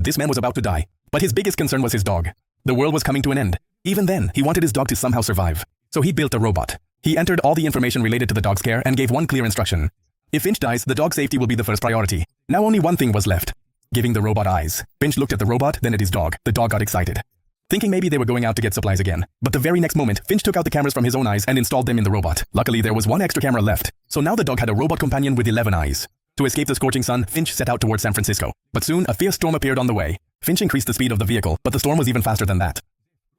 This man was about to die, but his biggest concern was his dog. The world was coming to an end. Even then, he wanted his dog to somehow survive. So he built a robot. He entered all the information related to the dog's care and gave one clear instruction. If Finch dies, the dog's safety will be the first priority. Now only one thing was left: giving the robot eyes. Finch looked at the robot, then at his dog. The dog got excited, thinking maybe they were going out to get supplies again. But the very next moment, Finch took out the cameras from his own eyes and installed them in the robot. Luckily, there was one extra camera left, so now the dog had a robot companion with 11 eyes. To escape the scorching sun, Finch set out towards San Francisco. But soon, a fierce storm appeared on the way. Finch increased the speed of the vehicle, but the storm was even faster than that.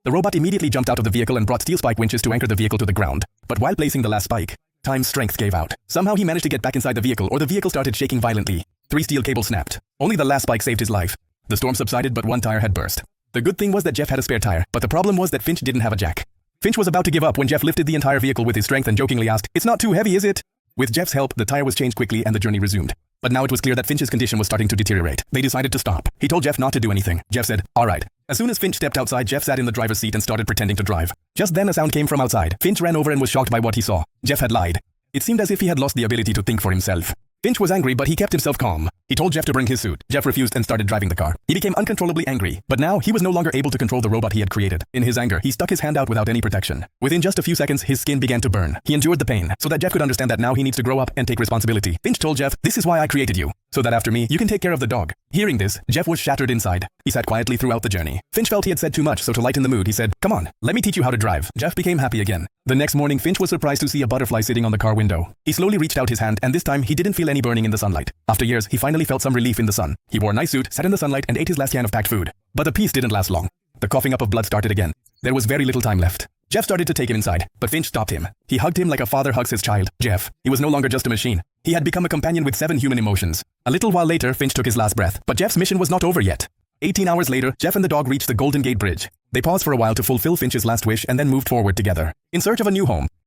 The robot immediately jumped out of the vehicle and brought steel spike winches to anchor the vehicle to the ground. But while placing the last spike, Time's strength gave out. Somehow he managed to get back inside the vehicle, or the vehicle started shaking violently. 3 steel cables snapped. Only the last spike saved his life. The storm subsided, but one tire had burst. The good thing was that Jeff had a spare tire, but the problem was that Finch didn't have a jack. Finch was about to give up when Jeff lifted the entire vehicle with his strength and jokingly asked, "It's not too heavy, is it?" With Jeff's help, the tire was changed quickly and the journey resumed. But now it was clear that Finch's condition was starting to deteriorate. They decided to stop. He told Jeff not to do anything. Jeff said, "All right." As soon as Finch stepped outside, Jeff sat in the driver's seat and started pretending to drive. Just then a sound came from outside. Finch ran over and was shocked by what he saw. Jeff had lied. It seemed as if he had lost the ability to think for himself. Finch was angry, but he kept himself calm. He told Jeff to bring his suit. Jeff refused and started driving the car. He became uncontrollably angry, but now he was no longer able to control the robot he had created. In his anger, he stuck his hand out without any protection. Within just a few seconds, his skin began to burn. He endured the pain, so that Jeff could understand that now he needs to grow up and take responsibility. Finch told Jeff, "This is why I created you, so that after me, you can take care of the dog." Hearing this, Jeff was shattered inside. He sat quietly throughout the journey. Finch felt he had said too much, so to lighten the mood, he said, "Come on, let me teach you how to drive." Jeff became happy again. The next morning, Finch was surprised to see a butterfly sitting on the car window. He slowly reached out his hand, and this time, he didn't feel any burning in the sunlight. After years, he finally felt some relief in the sun. He wore a nice suit, sat in the sunlight, and ate his last can of packed food. But the peace didn't last long. The coughing up of blood started again. There was very little time left. Jeff started to take him inside, but Finch stopped him. He hugged him like a father hugs his child. Jeff, he was no longer just a machine. He had become a companion with 7 human emotions. A little while later, Finch took his last breath, but Jeff's mission was not over yet. 18 hours later, Jeff and the dog reached the Golden Gate Bridge. They paused for a while to fulfill Finch's last wish and then moved forward together, in search of a new home.